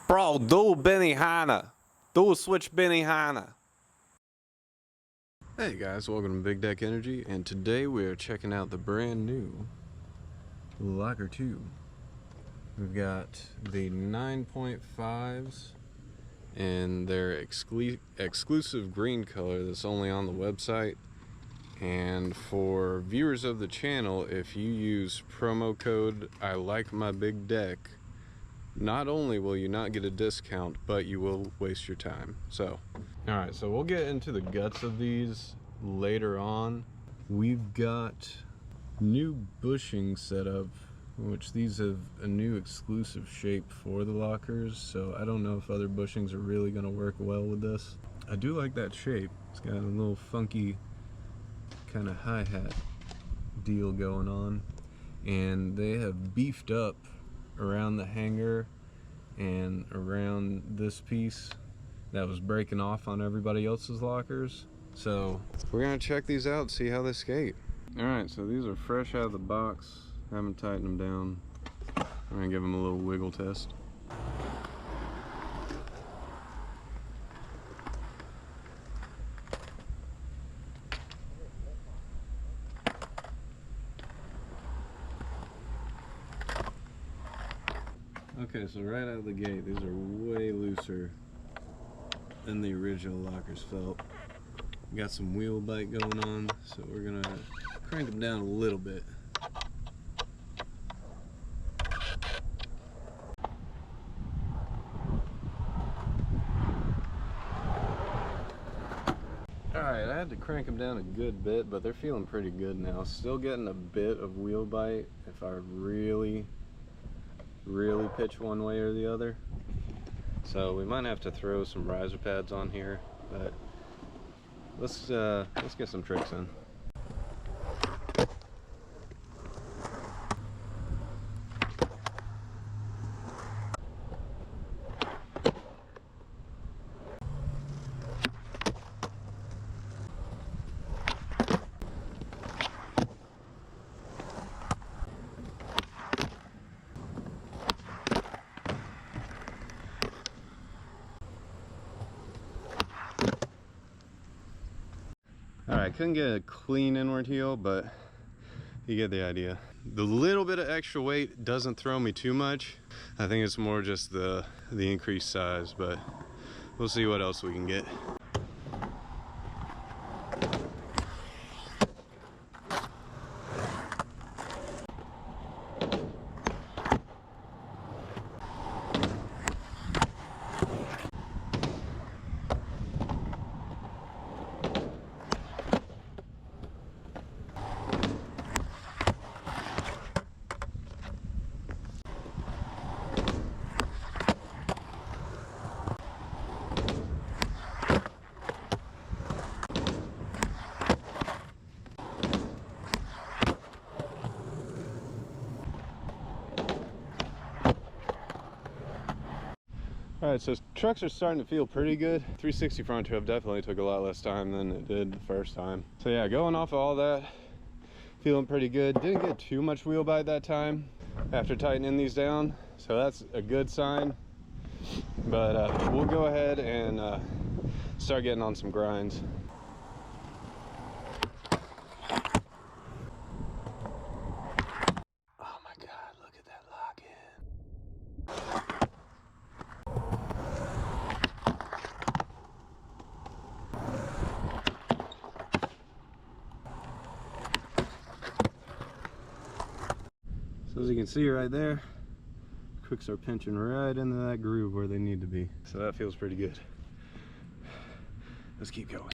Bro, do Benny Hanna. Do switch Benny Hanna. Hey guys, welcome to BigDeckEnergy, and today we are checking out the brand new Locker 2. We've got the 9.5s and their exclusive green color that's only on the website. And for viewers of the channel, if you use promo code I like my big deck, not only will you not get a discount, but you will waste your time. So, alright, so we'll get into the guts of these later on. We've got new bushing set up, which these have a new exclusive shape for the lockers, so I don't know if other bushings are really going to work well with this. I do like that shape. It's got a little funky kind of hi-hat deal going on, and they have beefed up around the hanger and around this piece that was breaking off on everybody else's lockers. So we're gonna check these out, see how they skate. All right, so these are fresh out of the box. Haven't tightened them down. I'm gonna give them a little wiggle test. Okay, so right out of the gate, these are way looser than the original lockers felt. Got some wheel bite going on, so we're gonna crank them down a little bit. Alright, I had to crank them down a good bit, but they're feeling pretty good now. Still getting a bit of wheel bite if I really pitch one way or the other. So we might have to throw some riser pads on here, but let's get some tricks in. Alright, couldn't get a clean inward heel, but you get the idea. The little bit of extra weight doesn't throw me too much. I think it's more just the increased size, but we'll see what else we can get. Alright, so trucks are starting to feel pretty good. 360 front tube definitely took a lot less time than it did the first time. So yeah, going off of all that, feeling pretty good. Didn't get too much wheel bite that time after tightening these down, so that's a good sign. But we'll go ahead and start getting on some grinds. Oh my God, look at that lock-in. So as you can see right there, crooks are pinching right into that groove where they need to be. So that feels pretty good. Let's keep going.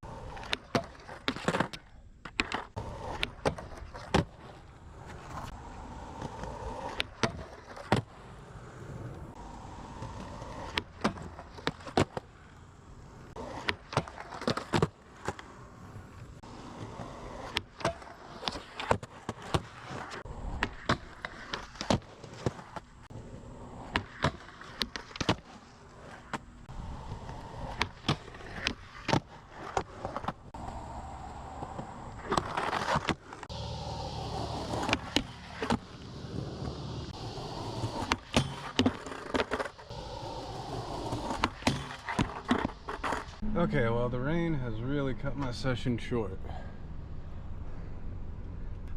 Okay, well, the rain has really cut my session short.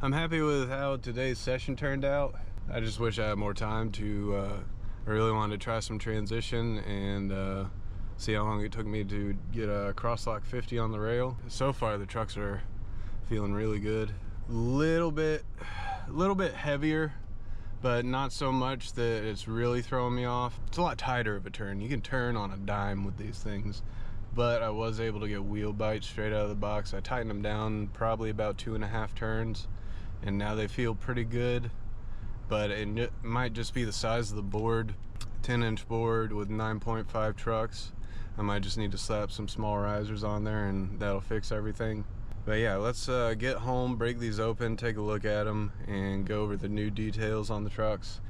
I'm happy with how today's session turned out. I just wish I had more time to, I really wanted to try some transition and see how long it took me to get a crosslock 50 on the rail. So far, the trucks are feeling really good. Little bit heavier, but not so much that it's really throwing me off. It's a lot tighter of a turn. You can turn on a dime with these things, but I was able to get wheel bites straight out of the box. I tightened them down probably about 2.5 turns, and now they feel pretty good. But it might just be the size of the board. 10-inch board with 9.5 trucks. I might just need to slap some small risers on there and that'll fix everything. But yeah, let's get home, break these open, take a look at them, and go over the new details on the trucks,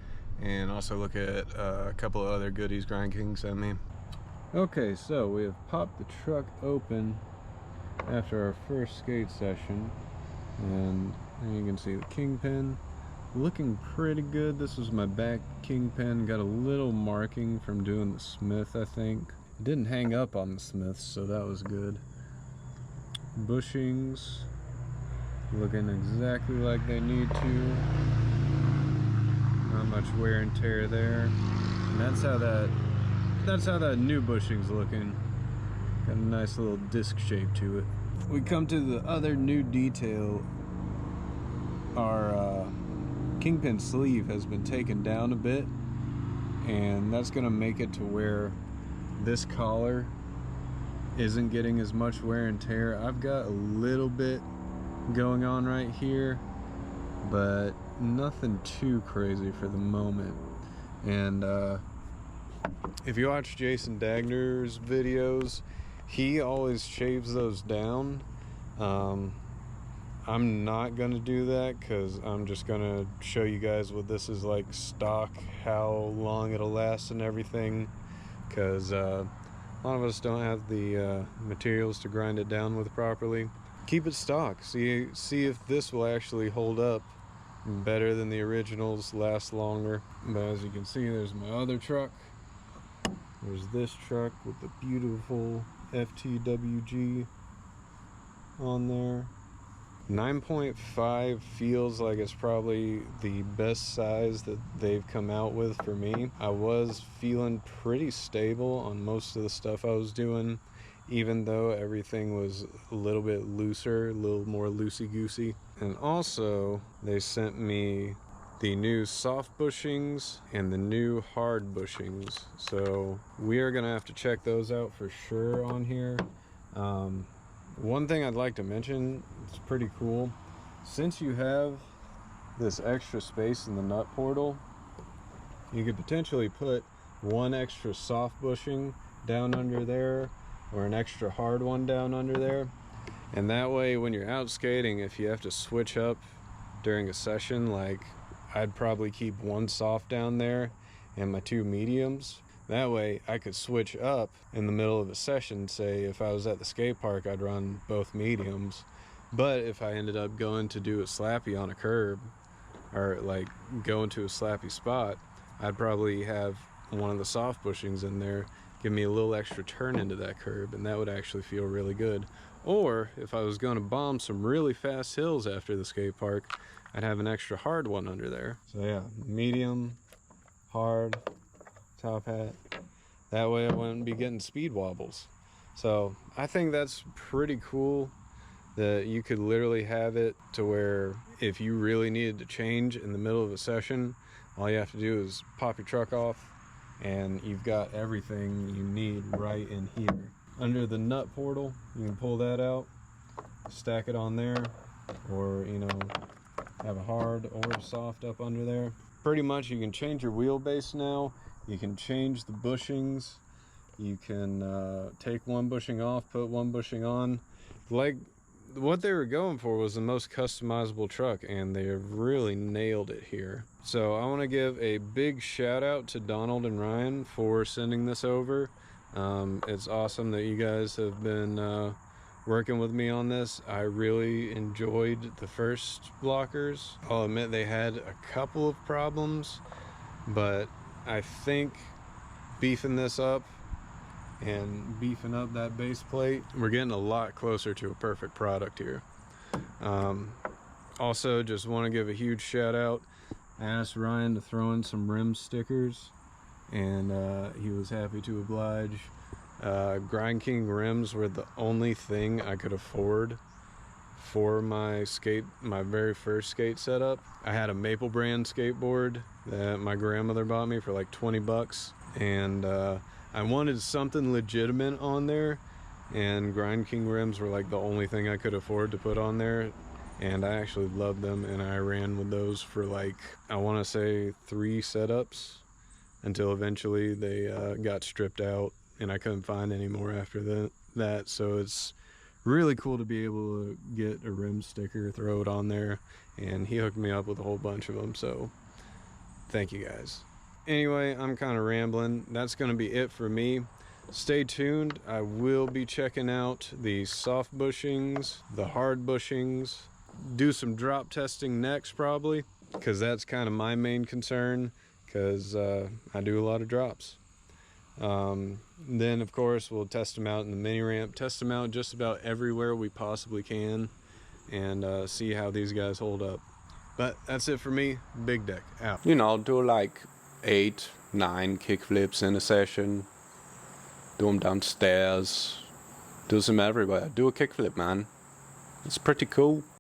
and also look at a couple of other goodies Grind King sent me. Okay, so we have popped the truck open after our first skate session, and you can see the kingpin looking pretty good. This was my back kingpin, got a little marking from doing the smith, I think. It didn't hang up on the smith, so that was good. Bushings looking exactly like they need to. Not much wear and tear there. And that's how that new bushing's looking. Got a nice little disc shape to it. We come to the other new detail. Our kingpin sleeve has been taken down a bit, and that's gonna make it to where this collar isn't getting as much wear and tear. I've got a little bit going on right here, but nothing too crazy for the moment. And if you watch Jason Dagner's videos, he always shaves those down. I'm not gonna do that because I'm just gonna show you guys what this is like stock, how long it'll last and everything, because a lot of us don't have the materials to grind it down with properly. Keep it stock, see if this will actually hold up better than the originals, last longer. But as you can see, there's my other truck. There's this truck with the beautiful FTWG on there. 9.5 feels like it's probably the best size that they've come out with for me. I was feeling pretty stable on most of the stuff I was doing, even though everything was a little bit looser, a little more loosey-goosey. And also, they sent me the new soft bushings and the new hard bushings. So we are gonna have to check those out for sure on here. One thing I'd like to mention, it's pretty cool. Since you have this extra space in the nut portal, you could potentially put one extra soft bushing down under there or an extra hard one down under there. And that way when you're out skating, if you have to switch up during a session, like I'd probably keep one soft down there and my two mediums. That way I could switch up in the middle of a session. Say if I was at the skate park, I'd run both mediums. But if I ended up going to do a slappy on a curb, or like going to a slappy spot, I'd probably have one of the soft bushings in there, give me a little extra turn into that curb, and that would actually feel really good. Or if I was going to bomb some really fast hills after the skate park, I'd have an extra hard one under there. So yeah, medium, hard, top hat. That way I wouldn't be getting speed wobbles. So I think that's pretty cool that you could literally have it to where if you really needed to change in the middle of a session, all you have to do is pop your truck off and you've got everything you need right in here. Under the nut portal, you can pull that out, stack it on there, or have a hard or soft up under there. Pretty much you can change your wheelbase now. You can change the bushings. You can take one bushing off, put one bushing on. Like what they were going for was the most customizable truck, and they have really nailed it here. So I want to give a big shout out to Donald and Ryan for sending this over. It's awesome that you guys have been working with me on this. I really enjoyed the first blockers. I'll admit they had a couple of problems, but I think beefing this up and beefing up that base plate. We're getting a lot closer to a perfect product here. Also, just want to give a huge shout out. I asked Ryan to throw in some rim stickers, and he was happy to oblige. Grind King rims were the only thing I could afford for my very first skate setup. I had a Maple brand skateboard that my grandmother bought me for like 20 bucks, and I wanted something legitimate on there, and Grind King rims were like the only thing I could afford to put on there, and I actually loved them, and I ran with those for like, I want to say 3 setups until eventually they got stripped out and I couldn't find any more after that. So it's really cool to be able to get a rim sticker, throw it on there, and he hooked me up with a whole bunch of them, so thank you guys. Anyway, I'm kind of rambling. That's going to be it for me. Stay tuned. I will be checking out the soft bushings, the hard bushings, do some drop testing next probably, because that's kind of my main concern, because I do a lot of drops. Then of course we'll test them out in the mini ramp, test them out just about everywhere we possibly can, and see how these guys hold up. But that's it for me. Big Deck out. You know, do like 8, 9 kickflips in a session. Do them downstairs. Do some everywhere. Do a kickflip, man. It's pretty cool.